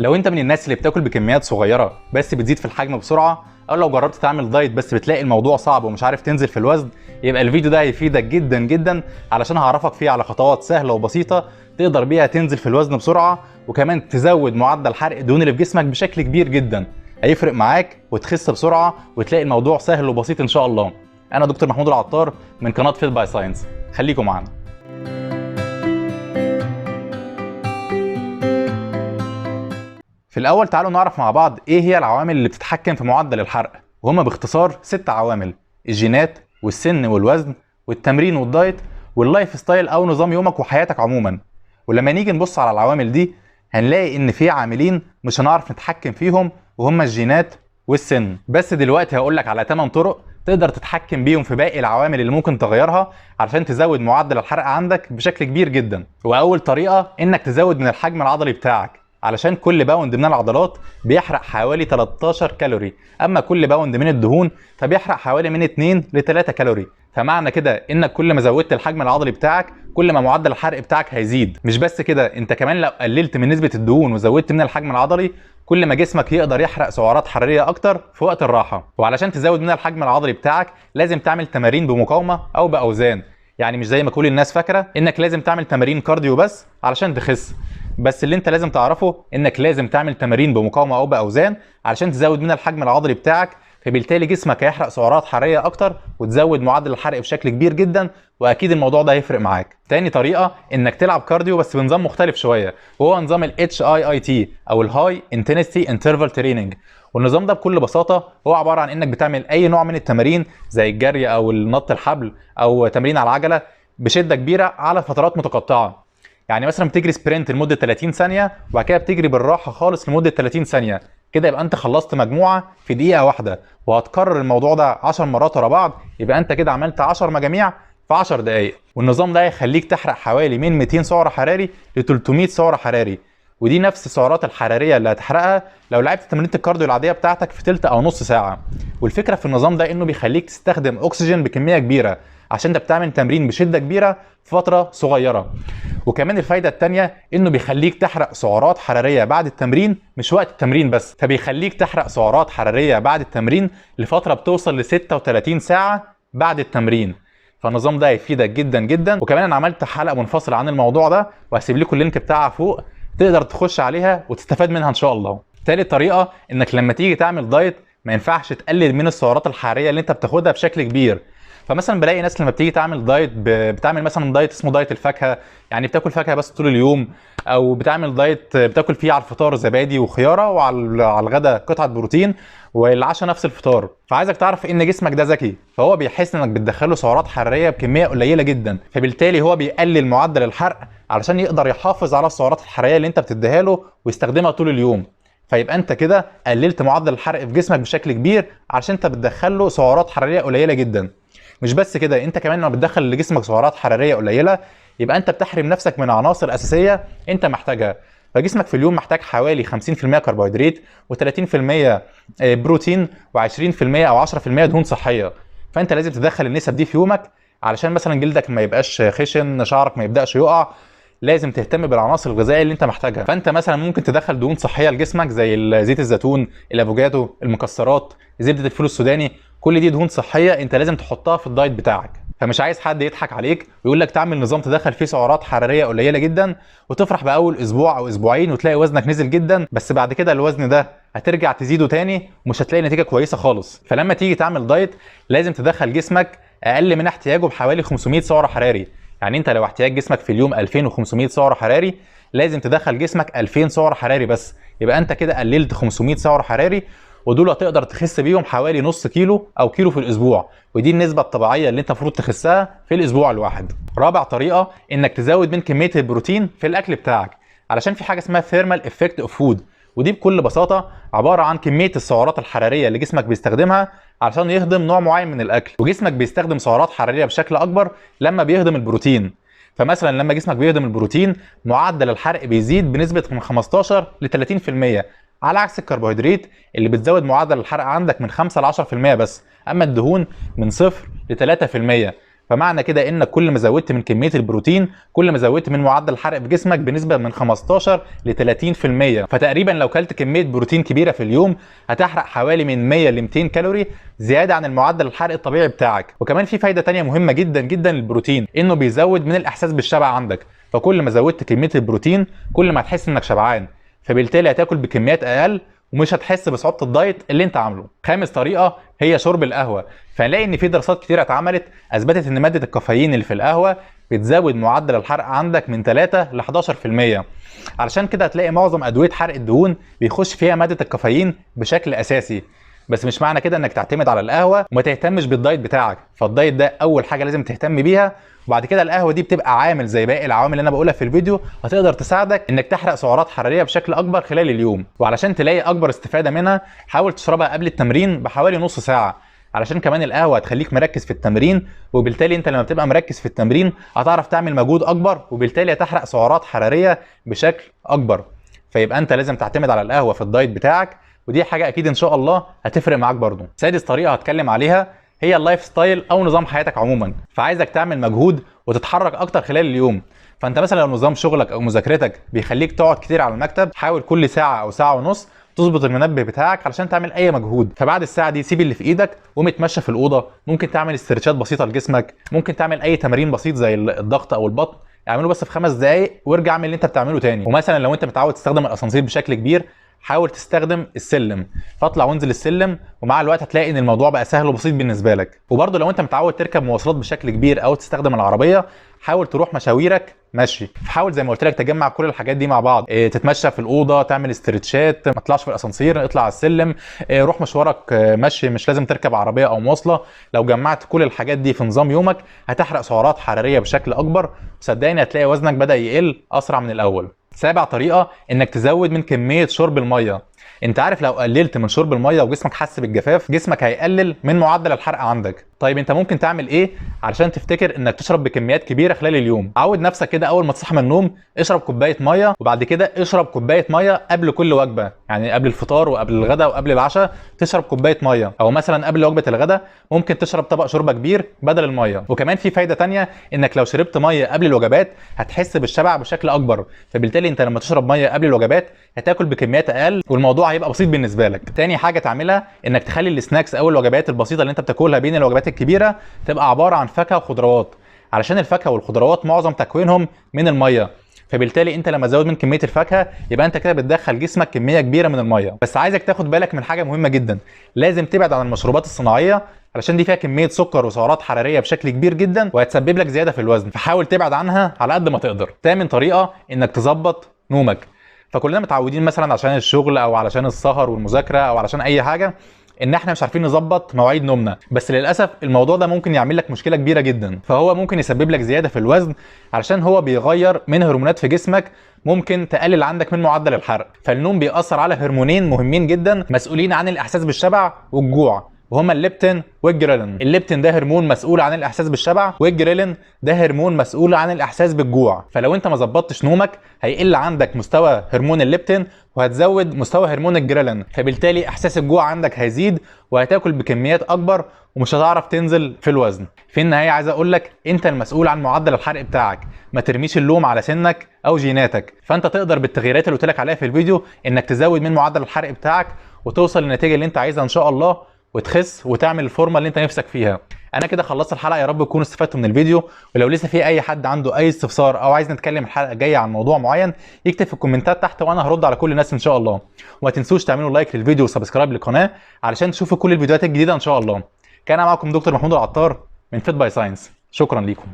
لو انت من الناس اللي بتاكل بكميات صغيره بس بتزيد في الحجم بسرعه، او لو جربت تعمل دايت بس بتلاقي الموضوع صعب ومش عارف تنزل في الوزن، يبقى الفيديو ده هيفيدك جدا جدا، علشان هعرفك فيه على خطوات سهله وبسيطه تقدر بيها تنزل في الوزن بسرعه، وكمان تزود معدل حرق الدهون اللي في جسمك بشكل كبير جدا. هيفرق معاك وتخس بسرعه وتلاقي الموضوع سهل وبسيط ان شاء الله. انا دكتور محمود العطار من قناه فيت باي ساينس، خليكم معانا. في الأول تعالوا نعرف مع بعض إيه هي العوامل اللي بتتحكم في معدل الحرق، وهما باختصار 6 عوامل: الجينات والسن والوزن والتمرين والدايت واللايف ستايل أو نظام يومك وحياتك عموما. ولما نيجي نبص على العوامل دي هنلاقي إن في عاملين مش هنعرف نتحكم فيهم، وهما الجينات والسن. بس دلوقتي هقولك على 8 طرق تقدر تتحكم بيهم في باقي العوامل اللي ممكن تغيرها علشان تزود معدل الحرق عندك بشكل كبير جدا. وأول طريقة إنك تزود من الحجم العضلي بتاعك، علشان كل باوند من العضلات بيحرق حوالي 13 كالوري، اما كل باوند من الدهون فبيحرق حوالي من 2 ل 3 كالوري. فمعنى كده انك كل ما زودت الحجم العضلي بتاعك كل ما معدل الحرق بتاعك هيزيد. مش بس كده، انت كمان لو قللت من نسبة الدهون وزودت من الحجم العضلي كل ما جسمك يقدر يحرق سعرات حرارية اكتر في وقت الراحة. وعلشان تزود من الحجم العضلي بتاعك لازم تعمل تمارين بمقاومة او باوزان، يعني مش زي ما كل الناس فاكرة انك لازم تعمل تمارين كارديو بس علشان تخس. بس اللي انت لازم تعرفه انك لازم تعمل تمارين بمقاومه او باوزان علشان تزود من الحجم العضلي بتاعك، فبالتالي جسمك هيحرق سعرات حراريه اكتر وتزود معدل الحرق بشكل كبير جدا، واكيد الموضوع ده هيفرق معاك. تاني طريقه انك تلعب كارديو بس بنظام مختلف شويه، وهو نظام ال HIIT او الهاي انتنسيتي انترفال تريننج. والنظام ده بكل بساطه هو عباره عن انك بتعمل اي نوع من التمارين زي الجري او النط الحبل او تمرين على العجله بشده كبيره على فترات متقطعه. يعني مثلا بتجري سبرنت لمده 30 ثانيه وبعد كده بتجري بالراحه خالص لمده 30 ثانيه، كده يبقى انت خلصت مجموعه في دقيقه واحده، وهتكرر الموضوع ده 10 مرات ورا بعض، يبقى انت كده عملت 10 مجاميع في 10 دقائق. والنظام ده هيخليك تحرق حوالي من 200 سعر حراري ل 300 سعر حراري، ودي نفس السعرات الحراريه اللي هتحرقها لو لعبت تمرينه الكارديو العاديه بتاعتك في تلت او نص ساعه. والفكره في النظام ده انه بيخليك تستخدم اكسجين بكميه كبيره عشان انت بتعمل تمرين بشده كبيره في فتره صغيره. وكمان الفايده الثانيه انه بيخليك تحرق سعرات حراريه بعد التمرين مش وقت التمرين بس، فبيخليك تحرق سعرات حراريه بعد التمرين لفتره بتوصل ل 36 ساعه بعد التمرين. فالنظام ده هيفيدك جدا جدا. وكمان انا عملت حلقه منفصله عن الموضوع ده وهسيب لكم اللينك بتاعها فوق، تقدر تخش عليها وتستفاد منها ان شاء الله. تالت طريقه انك لما تيجي تعمل دايت ما ينفعش تقلل من السعرات الحراريه اللي انت بتاخدها بشكل كبير. فمثلا بلاقي ناس لما بتيجي تعمل دايت بتعمل مثلا دايت اسمه دايت الفاكهه، يعني بتاكل فاكهه بس طول اليوم، او بتعمل دايت بتاكل فيه على الفطار زبادي وخياره وعلى الغداء قطعه بروتين والعشاء نفس الفطار. فعايزك تعرف ان جسمك ده ذكي، فهو بيحس انك بتدخله سعرات حراريه بكميه قليله جدا، فبالتالي هو بيقلل معدل الحرق علشان يقدر يحافظ على السعرات الحراريه اللي انت بتديها له ويستخدمها طول اليوم. فيبقى انت كده قللت معدل الحرق في جسمك بشكل كبير علشان انت بتدخله سعرات حراريه قليله جدا. مش بس كده، انت كمان لما بتدخل لجسمك سعرات حراريه قليله يبقى انت بتحرم نفسك من عناصر اساسيه انت محتاجها. فجسمك في اليوم محتاج حوالي 50% كربوهيدرات و30% بروتين و20% او 10% دهون صحيه. فانت لازم تدخل النسب دي في يومك علشان مثلا جلدك ما يبقاش خشن، شعرك ما يبداش يقع. لازم تهتم بالعناصر الغذائيه اللي انت محتاجها. فانت مثلا ممكن تدخل دهون صحيه لجسمك زي زيت الزيتون، الافوكادو، المكسرات، زبده الفول السوداني، كل دي دهون صحيه انت لازم تحطها في الدايت بتاعك. فمش عايز حد يضحك عليك ويقول لك تعمل نظام تدخل فيه سعرات حراريه قليله جدا وتفرح باول اسبوع او اسبوعين وتلاقي وزنك نزل جدا، بس بعد كده الوزن ده هترجع تزيده تاني ومش هتلاقي نتيجه كويسه خالص. فلما تيجي تعمل دايت لازم تدخل جسمك اقل من احتياجه بحوالي 500 سعر حراري. يعني انت لو احتياج جسمك في اليوم 2500 سعر حراري لازم تدخل جسمك 2000 سعر حراري بس، يبقى انت كده قللت 500 سعر حراري، ودول هتقدر تخس بيهم حوالي نص كيلو او كيلو في الاسبوع، ودي النسبه الطبيعيه اللي انت المفروض تخسها في الاسبوع الواحد. رابع طريقه انك تزود من كميه البروتين في الاكل بتاعك، علشان في حاجه اسمها ثيرمال افكت اوف فود، ودي بكل بساطه عباره عن كميه السعرات الحراريه اللي جسمك بيستخدمها علشان يهضم نوع معين من الاكل. وجسمك بيستخدم سعرات حراريه بشكل اكبر لما بيهضم البروتين. فمثلا لما جسمك بيهضم البروتين معدل الحرق بيزيد بنسبه من 15 ل 30%، على عكس الكربوهيدرات اللي بتزود معدل الحرق عندك من 5 ل 10% بس، اما الدهون من 0 ل 3%. فمعنى كده انك كل ما زودت من كميه البروتين كل ما زودت من معدل الحرق في جسمك بنسبه من 15 ل 30%. فتقريبا لو كلت كميه بروتين كبيره في اليوم هتحرق حوالي من 100 ل 200 كالوري زياده عن المعدل الحرق الطبيعي بتاعك. وكمان في فايده تانية مهمه جدا جدا للبروتين، انه بيزود من الاحساس بالشبع عندك. فكل ما زودت كميه البروتين كل ما هتحس انك شبعان، فبالتالي هتاكل بكميات اقل ومش هتحس بصعوبه الدايت اللي انت عامله. خامس طريقه هي شرب القهوه. فنلاقي ان في دراسات كتيره اتعملت اثبتت ان ماده الكافيين اللي في القهوه بتزود معدل الحرق عندك من 3 ل 11%. علشان كده هتلاقي معظم ادويه حرق الدهون بيخش فيها ماده الكافيين بشكل اساسي. بس مش معنى كده انك تعتمد على القهوه وما تهتمش بالدايت بتاعك. فالدايت ده اول حاجه لازم تهتم بيها، وبعد كده القهوه دي بتبقى عامل زي باقي العوامل اللي انا بقولها في الفيديو، هتقدر تساعدك انك تحرق سعرات حراريه بشكل اكبر خلال اليوم. وعلشان تلاقي اكبر استفاده منها حاول تشربها قبل التمرين بحوالي نص ساعه، علشان كمان القهوه هتخليك مركز في التمرين، وبالتالي انت لما بتبقى مركز في التمرين هتعرف تعمل مجهود اكبر، وبالتالي هتحرق سعرات حراريه بشكل اكبر. فيبقى انت لازم تعتمد على القهوه في الدايت بتاعك، ودي حاجه اكيد ان شاء الله هتفرق معاك برضو. سادس طريقه هتكلم عليها هي اللايف ستايل او نظام حياتك عموما. فعايزك تعمل مجهود وتتحرك اكتر خلال اليوم. فانت مثلا لو نظام شغلك او مذاكرتك بيخليك تقعد كتير على المكتب، حاول كل ساعه او ساعه ونص تظبط المنبه بتاعك علشان تعمل اي مجهود. فبعد الساعه دي سيب اللي في ايدك وقوم اتمشى في الاوضه، ممكن تعمل استرتشات بسيطه لجسمك، ممكن تعمل اي تمارين بسيط زي الضغط او البطن، اعمله بس في 5 دقائق وارجع اعمل اللي انت بتعمله تاني. ومثلا لو انت متعود تستخدم الاسانسير بشكل كبير، حاول تستخدم السلم، فاطلع وانزل السلم، ومع الوقت هتلاقي ان الموضوع بقى سهل وبسيط بالنسبه لك. وبرضه لو انت متعود تركب مواصلات بشكل كبير او تستخدم العربيه، حاول تروح مشاويرك مشي. فحاول زي ما قلت لك تجمع كل الحاجات دي مع بعض، تتمشى في الاوضه، تعمل استرتشات، ما تطلعش في الاسانسير، اطلع على السلم، روح مشوارك مشي، مش لازم تركب عربيه او مواصله. لو جمعت كل الحاجات دي في نظام يومك هتحرق سعرات حراريه بشكل اكبر، وصدقني هتلاقي وزنك بدا يقل اسرع من الاول. سابع طريقه انك تزود من كميه شرب الميه. انت عارف لو قللت من شرب الميه وجسمك حس بالجفاف، جسمك هيقلل من معدل الحرق عندك. طيب انت ممكن تعمل ايه علشان تفتكر انك تشرب بكميات كبيره خلال اليوم؟ عود نفسك كده اول ما تصحى من النوم اشرب كوبايه ميه، وبعد كده اشرب كوبايه ميه قبل كل وجبه، يعني قبل الفطار وقبل الغداء وقبل العشاء تشرب كوبايه ميه، او مثلا قبل وجبه الغداء ممكن تشرب طبق شوربه كبير بدل الميه. وكمان في فايده تانية، انك لو شربت ميه قبل الوجبات هتحس بالشبع بشكل اكبر، فبالتالي انت لما تشرب ميه قبل الوجبات هتاكل بكميات اقل والموضوع هيبقى بسيط بالنسبه لك. تاني حاجه تعملها انك تخلي السناكس او الوجبات البسيطه اللي انت بتاكلها بين الوجبات الكبيره تبقى عباره عن فاكهه وخضروات، علشان الفاكهه والخضروات معظم تكوينهم من الميه، فبالتالي انت لما تزود من كميه الفاكهه يبقى انت كده بتدخل جسمك كميه كبيره من الميه. بس عايزك تاخد بالك من حاجه مهمه جدا، لازم تبعد عن المشروبات الصناعيه علشان دي فيها كميه سكر وسعرات حراريه بشكل كبير جدا وهتسبب لك زياده في الوزن، فحاول تبعد عنها على قد ما تقدر. تامن طريقه انك تظبط نومك. فكلنا متعودين مثلا عشان الشغل او علشان السهر والمذاكره او علشان اي حاجه ان احنا مش عارفين نظبط مواعيد نومنا، بس للاسف الموضوع ده ممكن يعمل لك مشكله كبيره جدا. فهو ممكن يسبب لك زياده في الوزن علشان هو بيغير من هرمونات في جسمك ممكن تقلل عندك من معدل الحرق. فالنوم بيأثر على هرمونين مهمين جدا مسؤولين عن الاحساس بالشبع والجوع، وهما الليبتين والجريلين. الليبتين ده هرمون مسؤول عن الاحساس بالشبع، والجريلين ده هرمون مسؤول عن الاحساس بالجوع. فلو انت ما ظبطتش نومك هيقل عندك مستوى هرمون الليبتين وهتزود مستوى هرمون الجريلين، فبالتالي احساس الجوع عندك هيزيد وهتاكل بكميات اكبر ومش هتعرف تنزل في الوزن. في النهايه عايز اقول لك انت المسؤول عن معدل الحرق بتاعك، ما ترميش اللوم على سنك او جيناتك. فانت تقدر بالتغييرات اللي قلت لك عليها في الفيديو انك تزود من معدل الحرق بتاعك وتوصل للنتيجه اللي انت عايزها ان شاء الله، وتخس وتعمل الفورمه اللي انت نفسك فيها. انا كده خلصت الحلقه، يا رب تكونوا استفدتوا من الفيديو. ولو لسه في اي حد عنده اي استفسار او عايز نتكلم الحلقه الجايه عن موضوع معين يكتب في الكومنتات تحت وانا هرد على كل الناس ان شاء الله. وما تنسوش تعملوا لايك للفيديو وسبسكرايب للقناه علشان تشوفوا كل الفيديوهات الجديده ان شاء الله. كان معكم دكتور محمود العطار من فيت باي ساينس، شكرا ليكم.